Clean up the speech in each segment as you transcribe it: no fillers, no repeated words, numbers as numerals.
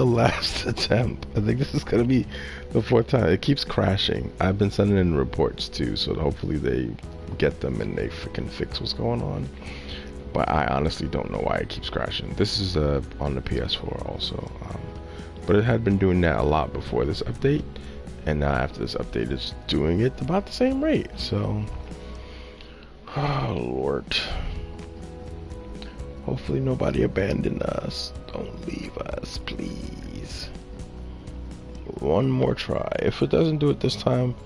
the last attempt. I think this is gonna be the fourth time. It keeps crashing. I've been sending in reports too, so hopefully they get them and they can fix what's going on. But I honestly don't know why it keeps crashing. This is on the PS4 also, but it had been doing that a lot before this update, and now after this update, it's doing it about the same rate. So, oh Lord. Hopefully nobody abandoned us. Don't leave us, please. One more try. If it doesn't do it this time,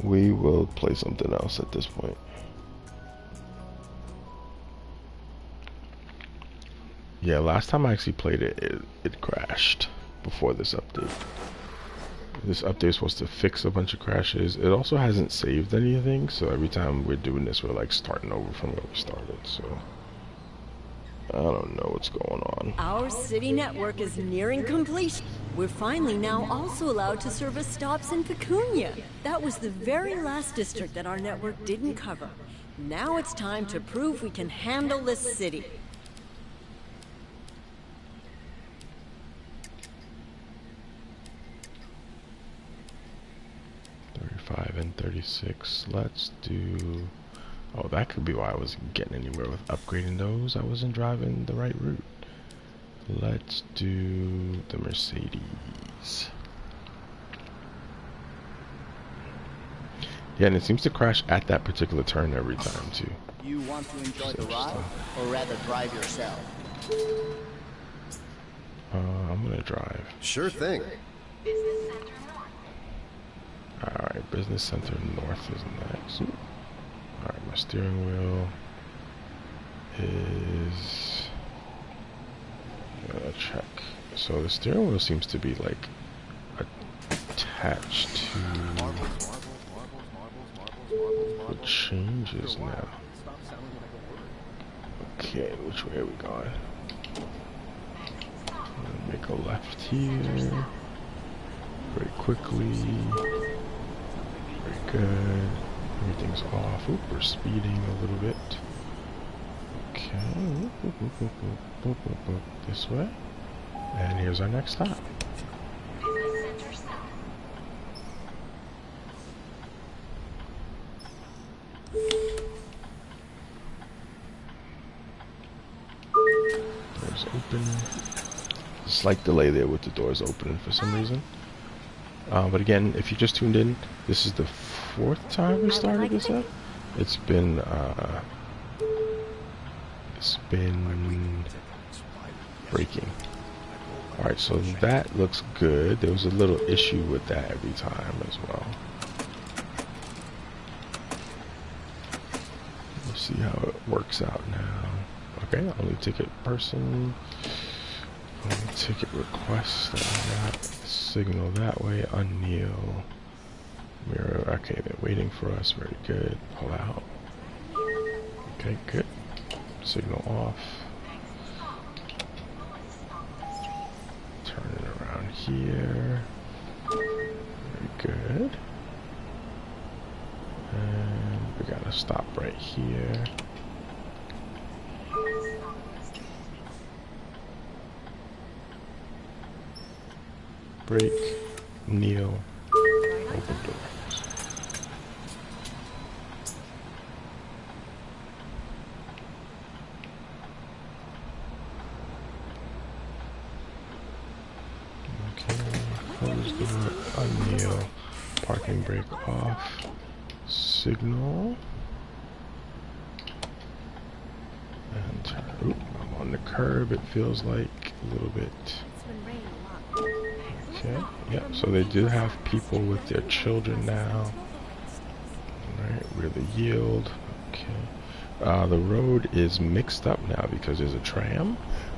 we will play something else at this point. Yeah, last time I actually played it, it crashed before this update. This update is supposed to fix a bunch of crashes. It also hasn't saved anything, so every time we're doing this, we're like starting over from where we started, so I don't know what's going on. Our city network is nearing completion. We're finally now also allowed to service stops in Pecunia. That was the very last district that our network didn't cover. Now it's time to prove we can handle this city. 35 and 36. Let's do... Oh, that could be why I wasn't getting anywhere with upgrading those. I wasn't driving the right route. Let's do the Mercedes. Yeah, and it seems to crash at that particular turn every time, too. You want to enjoy the ride, or rather drive yourself? I'm gonna drive. Sure thing. Alright, Business Center North is next. Alright, my steering wheel is... check. So the steering wheel seems to be like attached to... What changes now? Okay, which way are we going? Make a left here. Very quickly. Very good. Everything's off. Oop, we're speeding a little bit. Okay. This way. And here's our next stop. Doors open. Slight delay there with the doors opening for some reason. But again, if you just tuned in, this is the fourth time we started this up. It's been breaking. Alright, so that looks good. There was a little issue with that every time as well. Let's see how it works out now. Okay, only ticket person. Only ticket request. That signal that way. Unkneel. Mirror. Okay, they're waiting for us. Very good. Pull out. Okay, good. Signal off. Turn it around here. Very good. And we gotta stop right here. Brake, kneel, open doors. Okay, close door, unkneel, parking brake off, signal, and turn. Oop, I'm on the curb, it feels like a little bit. Okay, yeah, so they do have people with their children now. Alright, we're the yield. Okay. The road is mixed up now because there's a tram.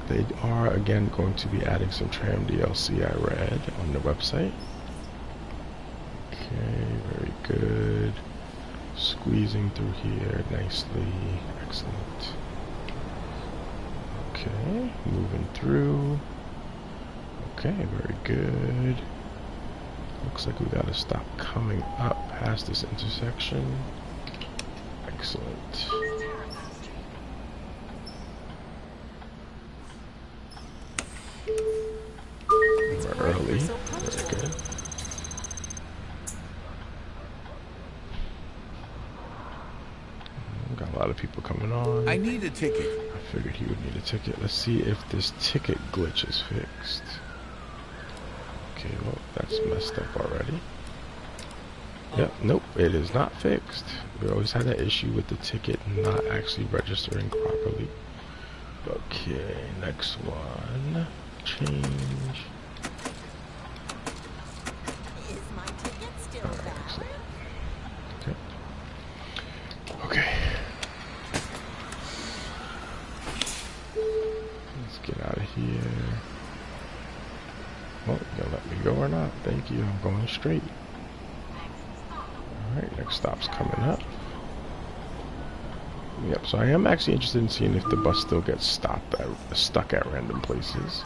They are, again, going to be adding some tram DLC, I read, on the website. Okay, very good. Squeezing through here nicely. Excellent. Okay, moving through. Okay, very good. Looks like we gotta stop coming up past this intersection. Excellent. so Very punctual. good. Got a lot of people coming on. I need a ticket. I figured he would need a ticket. Let's see if this ticket glitch is fixed. Okay, well, that's messed up already. Yep, nope, it is not fixed. We always had that issue with the ticket not actually registering properly. Okay, next one. Change. Is my ticket still valid? Okay. Okay. Let's get out of here. Well, you gonna let me go or not? Thank you. I'm going straight. Alright, next stop's coming up. Yep, so I am actually interested in seeing if the bus still gets stuck at random places.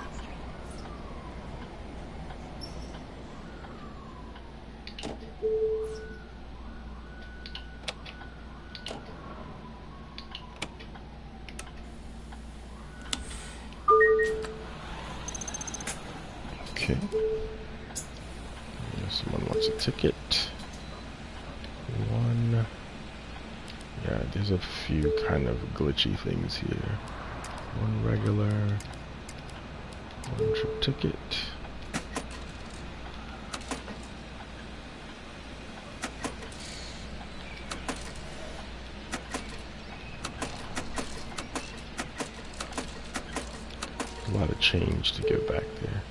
Okay. Someone wants a ticket. One. Yeah, there's a few kind of glitchy things here. One regular. One trip ticket. A lot of change to give back there.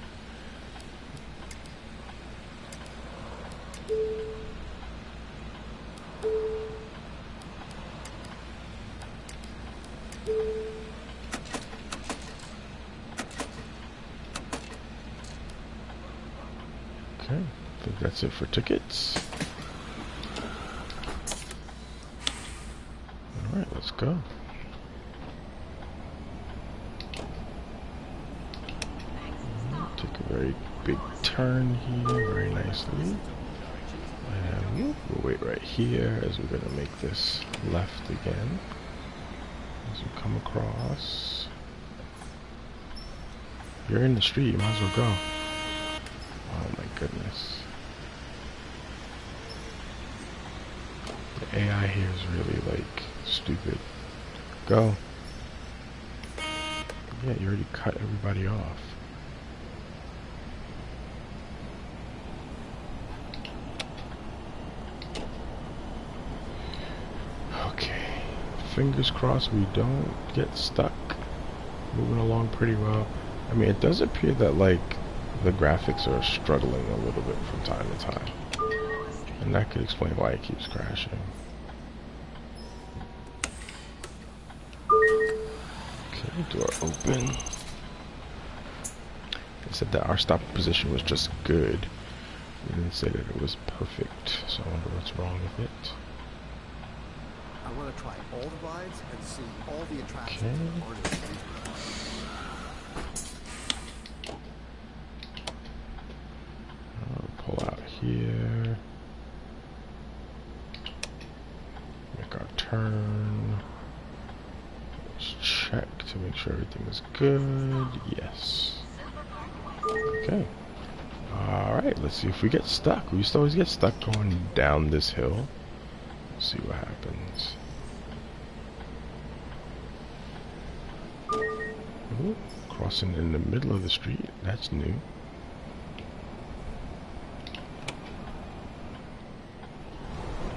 Okay, I think that's it for tickets. Alright, let's go. Take a very big turn here, very nicely. And we'll wait right here as we're going to make this left again. As we come across. You're in the street, you might as well go. Oh my goodness. The AI here is really like stupid. Go. Yeah, you already cut everybody off. Okay. Fingers crossed we don't get stuck. Moving along pretty well. I mean, it does appear that like the graphics are struggling a little bit from time to time. And that could explain why it keeps crashing. Okay, door open. It said that our stop position was just good. It didn't say that it was perfect, so I wonder what's wrong with it. I want to try all the rides and see all the attractions Okay. in the part of the city. Pull out here. Make our turn. Let's check to make sure everything is good. Yes. Okay. Alright, let's see if we get stuck. We used to always get stuck going down this hill. Let's see what happens. Ooh, crossing in the middle of the street. That's new.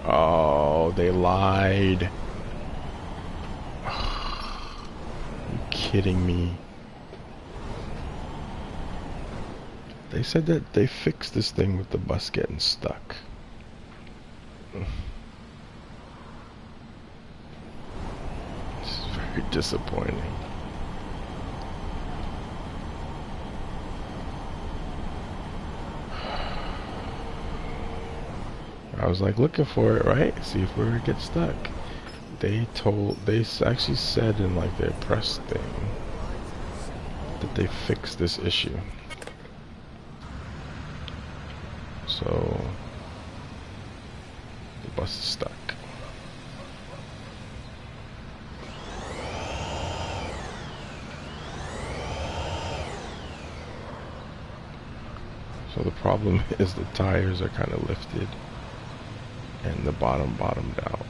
Oh, they lied. Are you kidding me? They said that they fixed this thing with the bus getting stuck. This is very disappointing. I was like looking for it, right? See if we would get stuck. They actually said in like their press thing that they fixed this issue. So the bus is stuck. So the problem is the tires are kind of lifted and the bottomed out.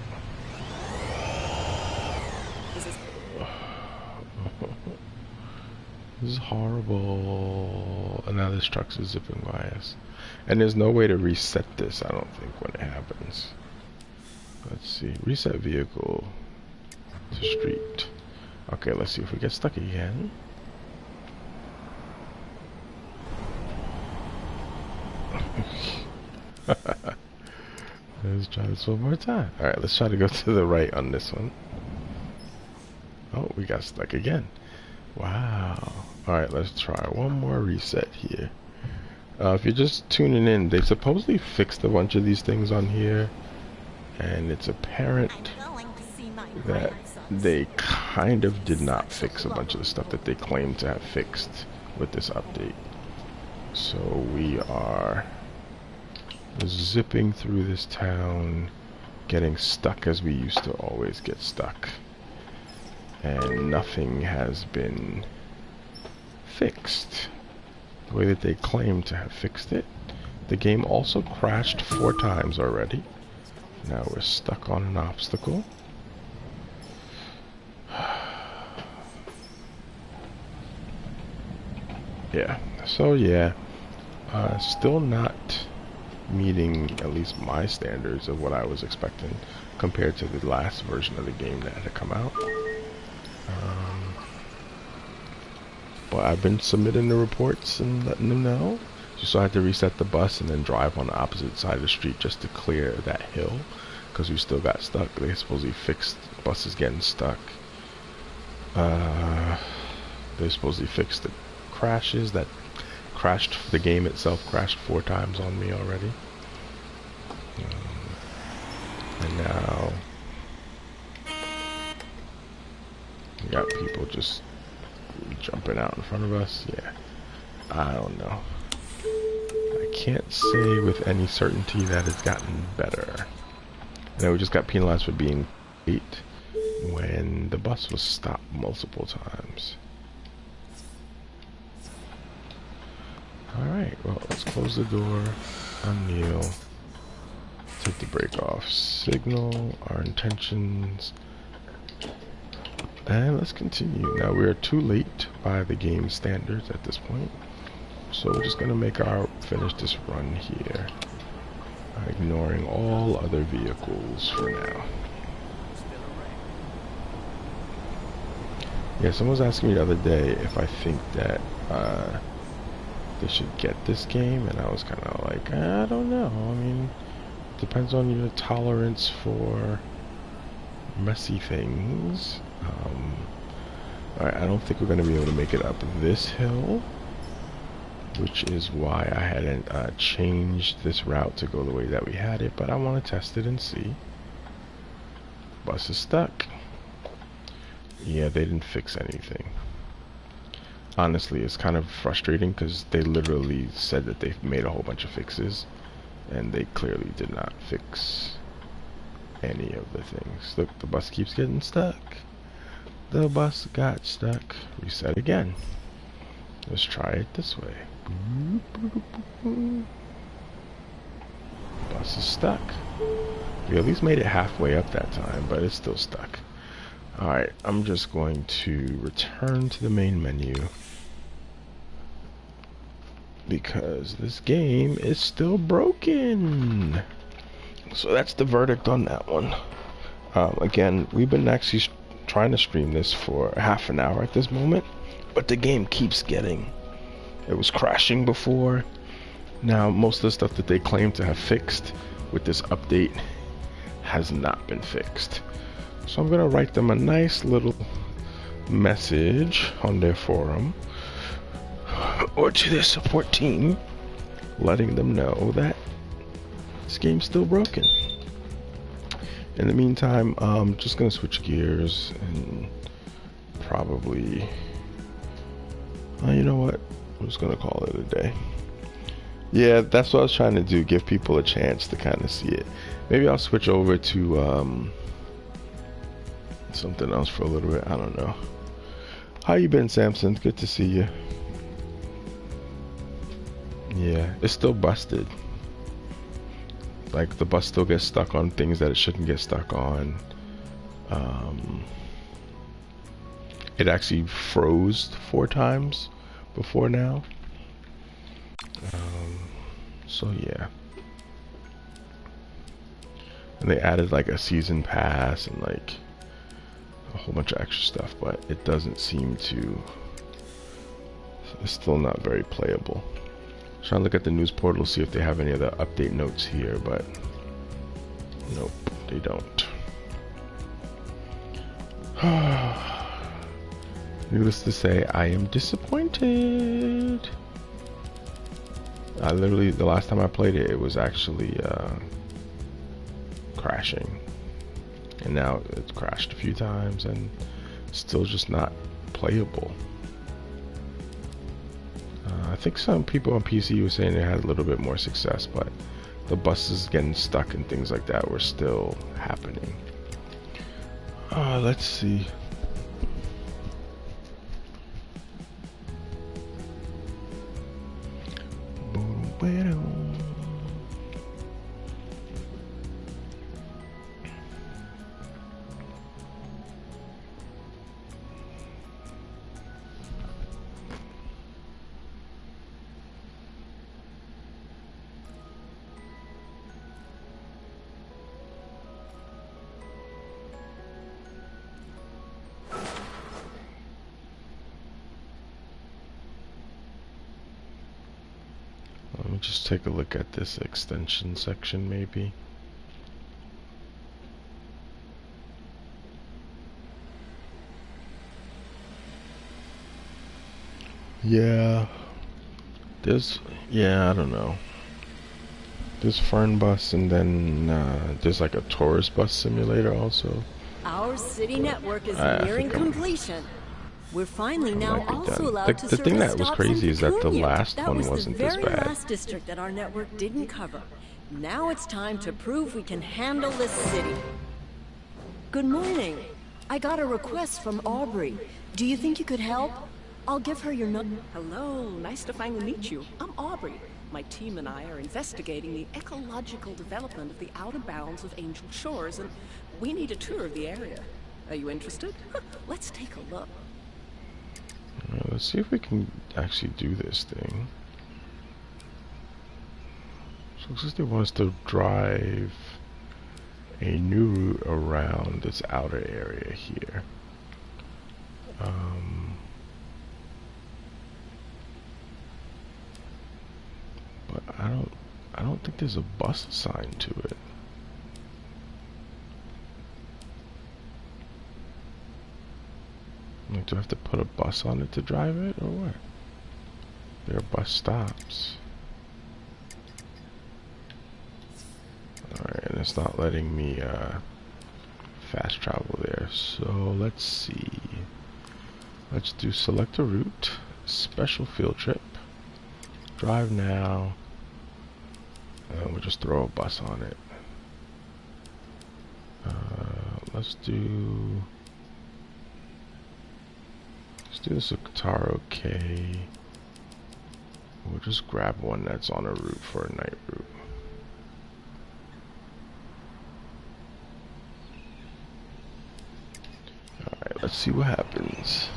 This is horrible. And now this truck's zipping by us. And there's no way to reset this, I don't think, when it happens. Let's see. Reset vehicle to street. Okay, let's see if we get stuck again. Let's try this one more time. Alright, let's try to go to the right on this one. Oh, we got stuck again. Wow. Alright, let's try one more reset here. If you're just tuning in, they supposedly fixed a bunch of these things on here. And it's apparent that they kind of did not fix a bunch of the stuff that they claimed to have fixed with this update. So we are zipping through this town, getting stuck as we used to always get stuck. And nothing has been fixed the way that they claim to have fixed it. The game also crashed 4 times already. Now we're stuck on an obstacle. Yeah, so yeah, still not meeting at least my standards of what I was expecting compared to the last version of the game that had come out. But I've been submitting the reports and letting them know. So I had to reset the bus and then drive on the opposite side of the street just to clear that hill, because we still got stuck. They supposedly fixed buses getting stuck. They supposedly fixed the crashes that crashed. The game itself crashed 4 times on me already. And now we got people just jumping out in front of us. Yeah, I don't know. I can't say with any certainty that it's gotten better. You know, we just got penalized for being late when the bus was stopped multiple times. Alright, well, let's close the door, unkneel, take the brake off, signal our intentions, and let's continue. Now, we are too late by the game standards at this point, so we're just going to finish this run here, ignoring all other vehicles for now. Yeah, someone was asking me the other day if I think that they should get this game, and I was kind of like, I don't know. I mean, it depends on your tolerance for messy things. Alright, I don't think we're going to be able to make it up this hill, which is why I hadn't changed this route to go the way that we had it, but I want to test it and see. Bus is stuck. Yeah, they didn't fix anything. Honestly, it's kind of frustrating because they literally said that they've made a whole bunch of fixes, and they clearly did not fix any of the things. Look, the bus keeps getting stuck. The bus got stuck. Reset again. Let's try it this way. Bus is stuck. We at least made it halfway up that time, but it's still stuck. Alright, I'm just going to return to the main menu because this game is still broken. So that's the verdict on that one. Again, we've been actually trying to stream this for half an hour at this moment, but the game keeps getting... It was crashing before. Now, most of the stuff that they claim to have fixed with this update has not been fixed. So I'm going to write them a nice little message on their forum or to their support team, letting them know that this game's still broken. In the meantime, I'm just going to switch gears and probably, you know what, I'm just going to call it a day. Yeah, that's what I was trying to do, give people a chance to kind of see it. Maybe I'll switch over to something else for a little bit. I don't know. How you been, Samson? Good to see you. Yeah, it's still busted. Like the bus still gets stuck on things that it shouldn't get stuck on. It actually froze 4 times before now. So yeah. And they added like a season pass and like a whole bunch of extra stuff, but it doesn't seem to, it's still not very playable. Trying to look at the news portal, see if they have any other update notes here, but nope, they don't. Needless to say, I am disappointed. Literally, the last time I played it, it was actually crashing. And now it's crashed a few times and still just not playable. I think some people on PC were saying they had a little bit more success, but the buses getting stuck and things like that were still happening. Let's see. Let me just take a look at this extension section, maybe. Yeah, I don't know. There's Fern Bus, and then there's like a tourist bus simulator also. Our city network is nearing completion. We're finally now also allowed to the thing service that was stops in crazy is that the Pecunia. last one wasn't this That was the very bad. last district that our network didn't cover. Now it's time to prove we can handle this city. Good morning. I got a request from Aubrey. Do you think you could help? I'll give her your number. Hello, nice to finally meet you. I'm Aubrey. My team and I are investigating the ecological development of the outer bounds of Angel Shores, and we need a tour of the area. Are you interested? Let's take a look. Let's see if we can actually do this thing. So looks like they want us to drive a new route around this outer area here. But I don't think there's a bus assigned to it. Like, do I have to put a bus on it to drive it, or what? There are bus stops. Alright, and it's not letting me fast travel there. So let's see. Let's do select a route, special field trip, drive now, and we'll just throw a bus on it. Let's do the Socotaro K. We'll just grab one that's on a route for a night route. Alright, let's see what happens.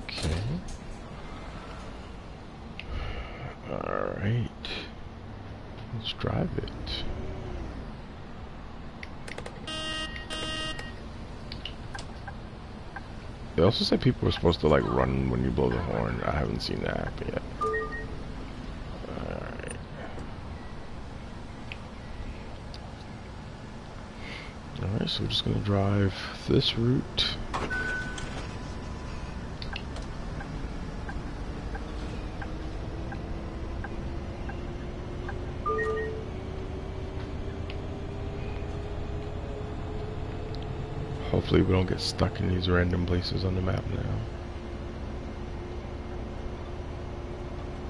Okay. Alright. Let's drive it. They also said people were supposed to like run when you blow the horn. I haven't seen that happen yet. Alright. Alright, so we're just gonna drive this route. Hopefully we don't get stuck in these random places on the map now.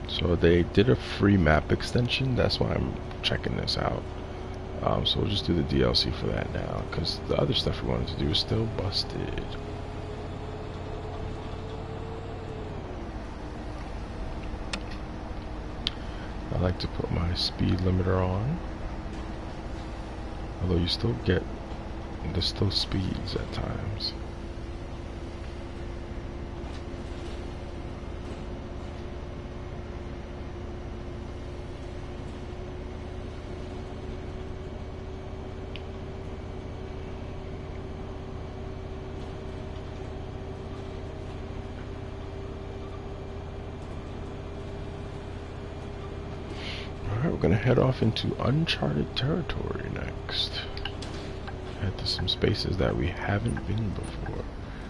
So they did a free map extension, that's why I'm checking this out. So we'll just do the DLC for that now, because the other stuff we wanted to do is still busted. like to put my speed limiter on. Although you still get, there's still speeds at times. We're gonna head off into uncharted territory next. Head to some spaces that we haven't been before.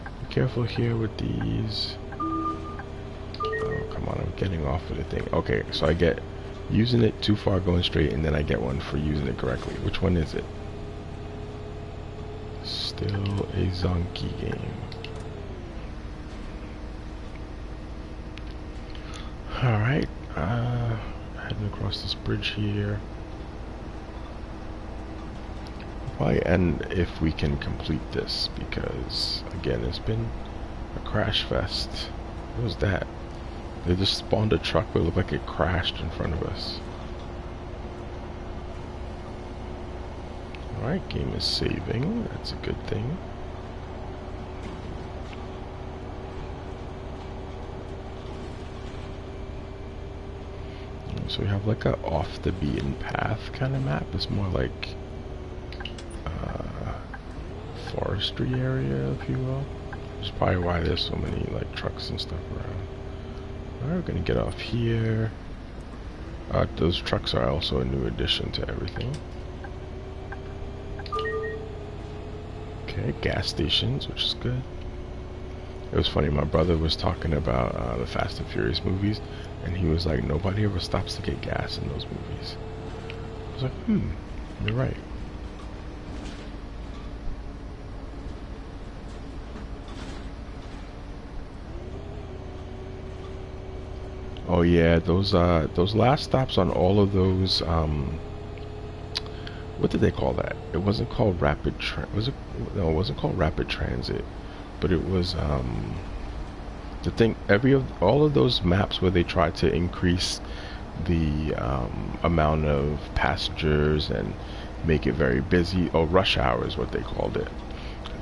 Be careful here with these. Oh, come on, I'm getting off of the thing. Okay, so I get using it too far going straight, and then I get one for using it correctly. Which one is it? Still a Zonky game. Alright, heading across this bridge here. Probably end if we can complete this, because again, it's been a crash fest. What was that? They just spawned a truck, but it looked like it crashed in front of us. Alright, game is saving. That's a good thing. So we have like a off the beaten path kind of map. It's more like forestry area, if you will. Which is probably why there's so many like trucks and stuff around. Alright, we're gonna get off here. Those trucks are also a new addition to everything. Okay, gas stations, which is good. It was funny, my brother was talking about the Fast and Furious movies, and he was like, nobody ever stops to get gas in those movies. I was like, you're right. Oh yeah, those last stops on all of those, what did they call that? It wasn't called rapid no, it wasn't called rapid transit, but it was the thing. All of those maps where they tried to increase the amount of passengers and make it very busy. Oh, rush hour is what they called it.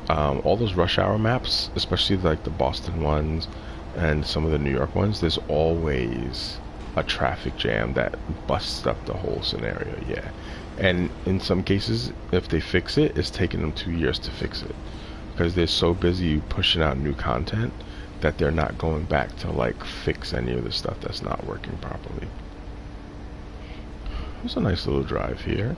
All those rush hour maps, especially like the Boston ones and some of the New York ones, there's always a traffic jam that busts up the whole scenario. Yeah, and in some cases, if they fix it, it's taking them 2 years to fix it, because they're so busy pushing out new content that they're not going back to like fix any of the stuff that's not working properly. It's a nice little drive here.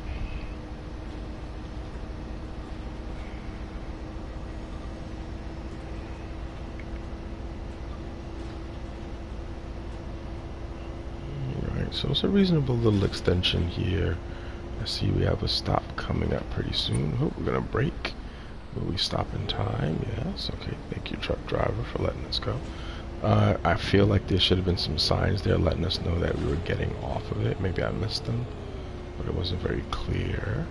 Alright, so it's a reasonable little extension here. I see we have a stop coming up pretty soon. Oh, we're gonna brake. Will we stop in time? Yes. Okay. Thank you, truck driver, for letting us go. I feel like there should have been some signs there letting us know that we were getting off of it. Maybe I missed them, but it wasn't very clear.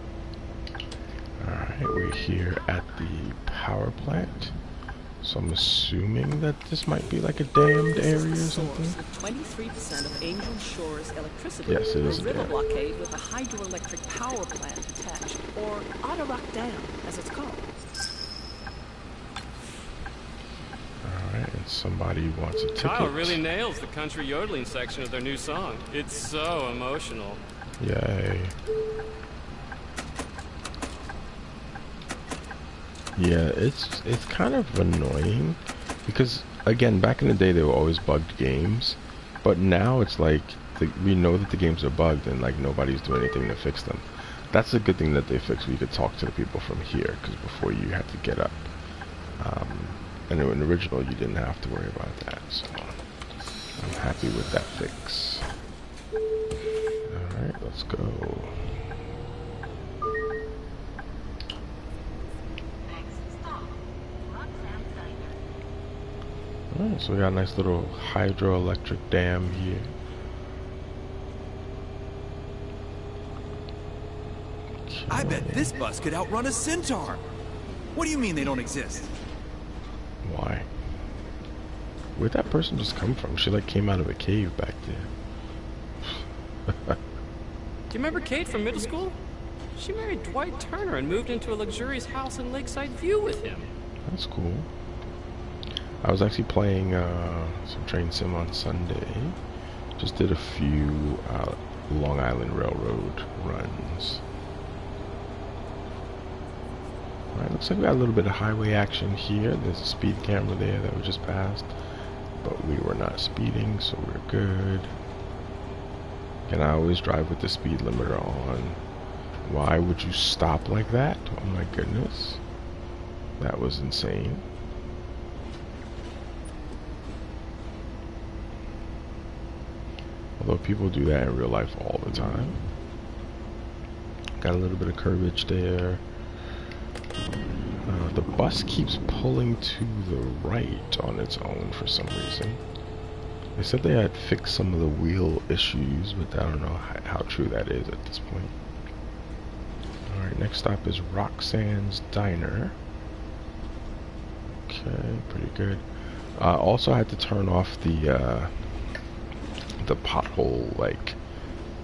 Alright, we're here at the power plant. So I'm assuming that this might be like a dammed area or something. 23% of Angel Shore's electricity. Yes, it is a river dam. blockade with a hydroelectric power plant attached, or Ottarock Dam, as it's called. Alright, and somebody wants a ticket. Kyle really nails the country yodeling section of their new song. It's so emotional. Yay. Yeah, it's kind of annoying because, again, back in the day they were always bugged games, but now it's like we know that the games are bugged and like nobody's doing anything to fix them. That's a good thing that they fixed. We could talk to the people from here, because before you had to get up, and in the original you didn't have to worry about that. So I'm happy with that fix. All right, let's go. Alright, so we got a nice little hydroelectric dam here. Okay. I bet this bus could outrun a Centaur. What do you mean they don't exist? Why? Where'd that person just come from? She like came out of a cave back there. Do you remember Kate from middle school? She married Dwight Turner and moved into a luxurious house in Lakeside View with him. That's cool. I was actually playing some train sim on Sunday. Just did a few Long Island Railroad runs. Alright, looks like we got a little bit of highway action here. There's a speed camera there that we just passed, but we were not speeding, so we're good. And I always drive with the speed limiter on. Why would you stop like that? Oh my goodness. That was insane. Although people do that in real life all the time. Got a little bit of curvage there. The bus keeps pulling to the right on its own for some reason. They said they had fixed some of the wheel issues, but I don't know how true that is at this point. Alright, next stop is Roxanne's Diner. Okay, pretty good. Also, I had to turn off the pothole like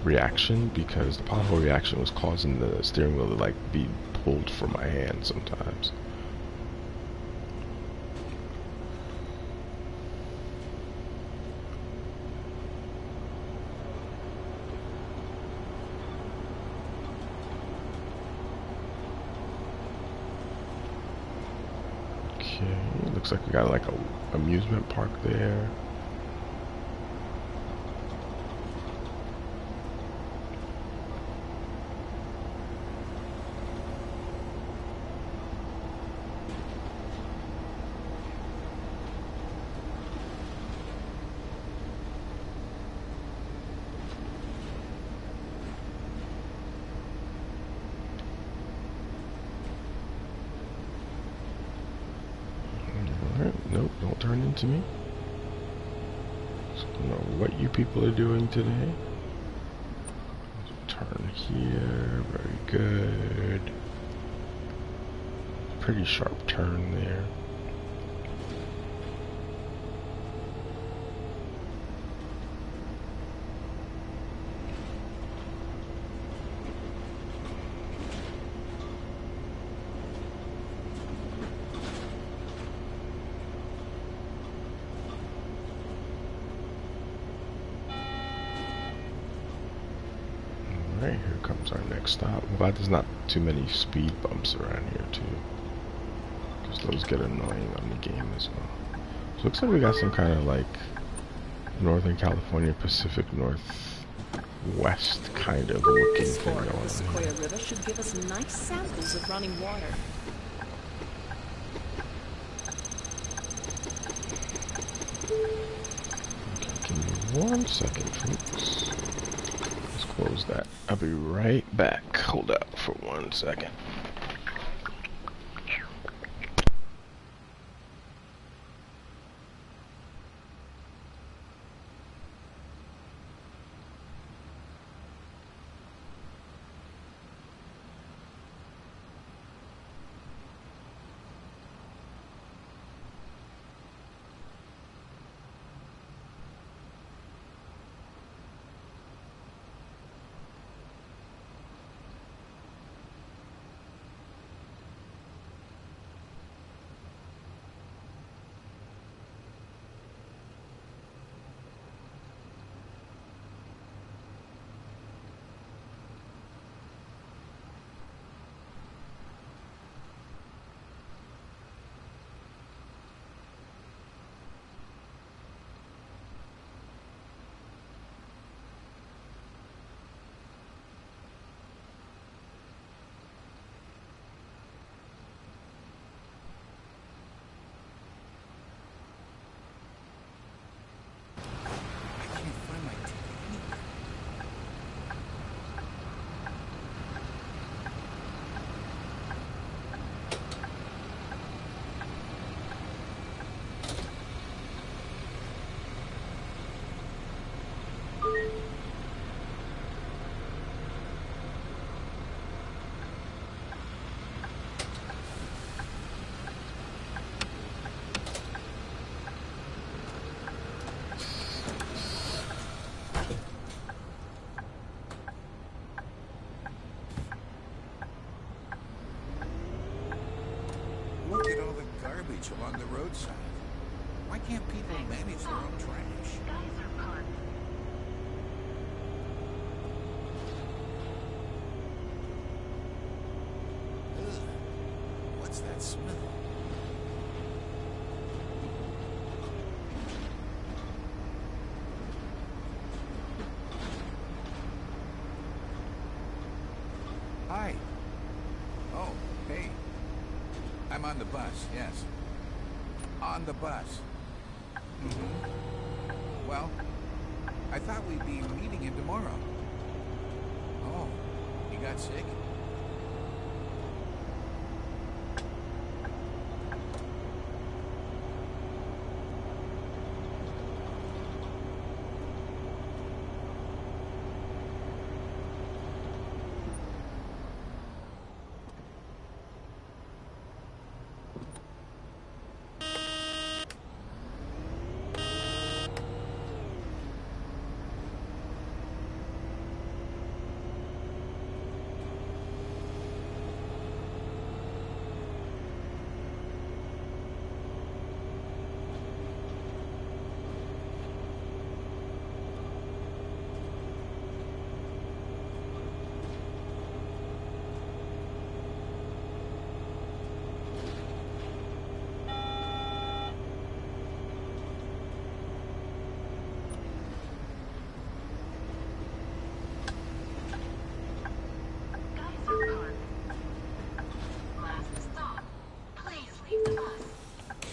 reaction, because the pothole reaction was causing the steering wheel to like be pulled from my hand sometimes. Okay, looks like we got like a amusement park there. Nope, don't turn into me. So I don't know what you people are doing today. Turn here, very good. Pretty sharp turn there. Alright, here comes our next stop. I'm glad there's not too many speed bumps around here too, because those get annoying on the game as well. So it looks like we got some kind of like Northern California Pacific Northwest kind of looking This thing part going of the on Sequoia here. River should give us nice samples of running water. Okay, give me 1 second, folks. Let's close that. I'll be right back. Hold up for 1 second. can't people manage their own trash? Ugh. What's that smell? Hi. Oh, hey. I'm on the bus, yes. On the bus. Well, I thought we'd be meeting him tomorrow. Oh, he got sick?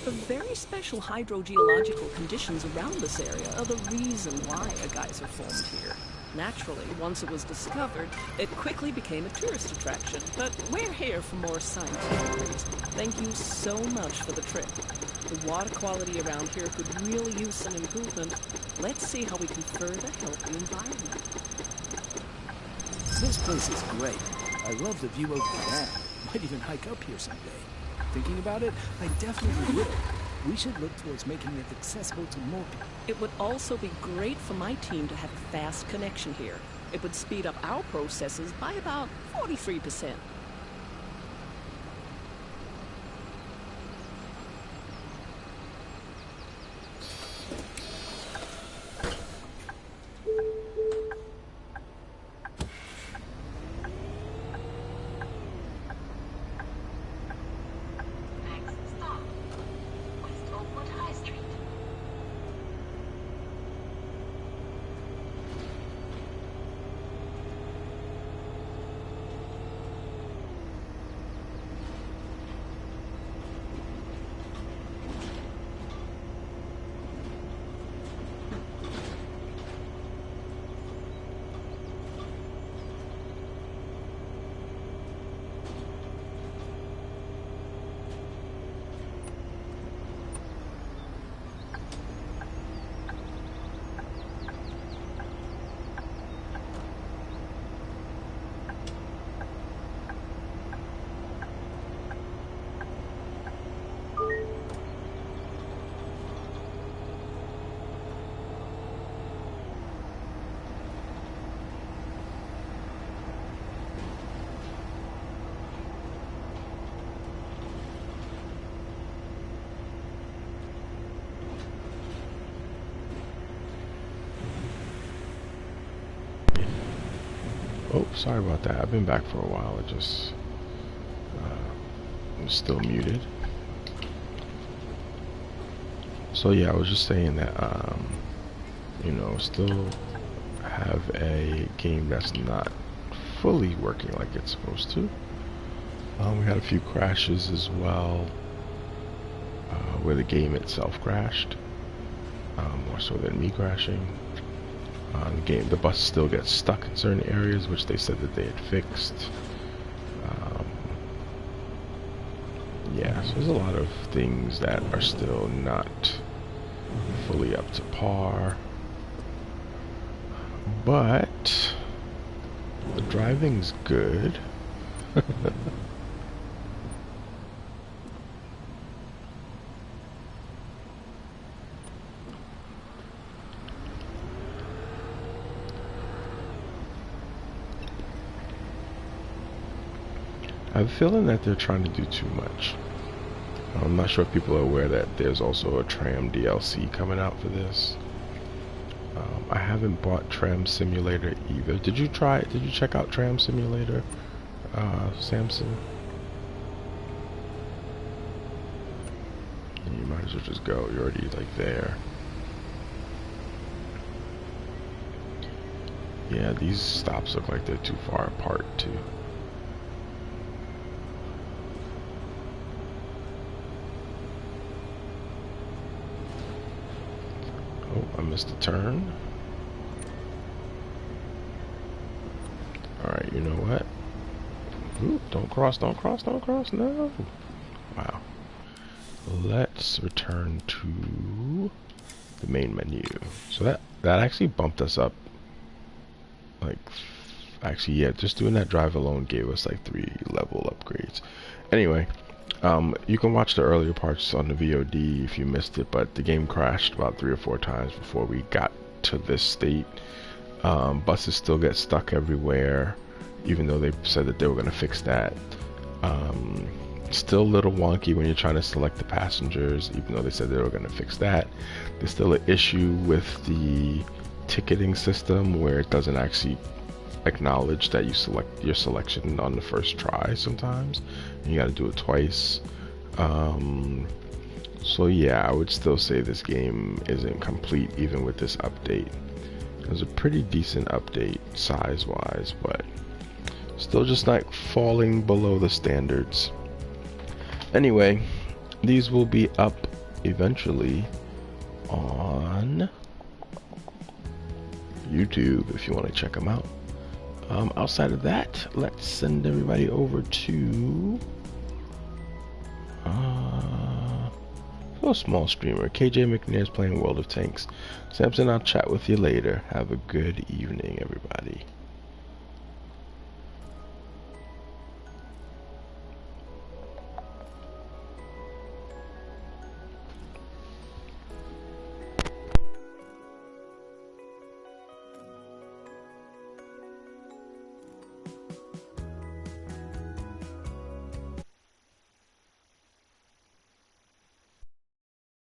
The very special hydrogeological conditions around this area are the reason why a geyser formed here. Naturally, once it was discovered, it quickly became a tourist attraction, but we're here for more scientific reasons. Thank you so much for the trip. The water quality around here could really use some improvement. Let's see how we can further help the environment. This place is great. I love the view over the dam. Might even hike up here someday. Thinking about it, I definitely will. We should look towards making it accessible to more people. It would also be great for my team to have a fast connection here. It would speed up our processes by about 43%. Oh, sorry about that. I've been back for a while. It just I'm still muted. So yeah, I was just saying that you know, still have a game that's not fully working like it's supposed to. We had a few crashes as well, where the game itself crashed, more so than me crashing. The bus still gets stuck in certain areas, which they said that they had fixed. Yeah, so there's a lot of things that are still not fully up to par. But the driving's good. I have a feeling that they're trying to do too much. I'm not sure if people are aware that there's also a Tram DLC coming out for this. I haven't bought Tram Simulator either. Did you try it? Did you check out Tram Simulator, Samson? You might as well just go. You're already like there. Yeah, these stops look like they're too far apart too. Oh, I missed a turn. Alright, you know what? Ooh, don't cross, don't cross, don't cross, no! Wow. Let's return to the main menu. So that actually bumped us up. Like, actually, yeah, just doing that drive alone gave us like 3 level upgrades. Anyway, you can watch the earlier parts on the VOD if you missed it, but the game crashed about 3 or 4 times before we got to this state. Buses still get stuck everywhere, even though they said that they were going to fix that. Still a little wonky when you're trying to select the passengers, even though they said they were going to fix that. There's still an issue with the ticketing system where it doesn't actually acknowledge that you select your selection on the first try sometimes, and you got to do it twice. So yeah, I would still say this game isn't complete even with this update. It was a pretty decent update size wise, but still just not falling below the standards. Anyway, these will be up eventually on YouTube if you want to check them out. Outside of that, let's send everybody over to a small streamer. KJ McNair's playing World of Tanks. Samson, I'll chat with you later. Have a good evening, everybody.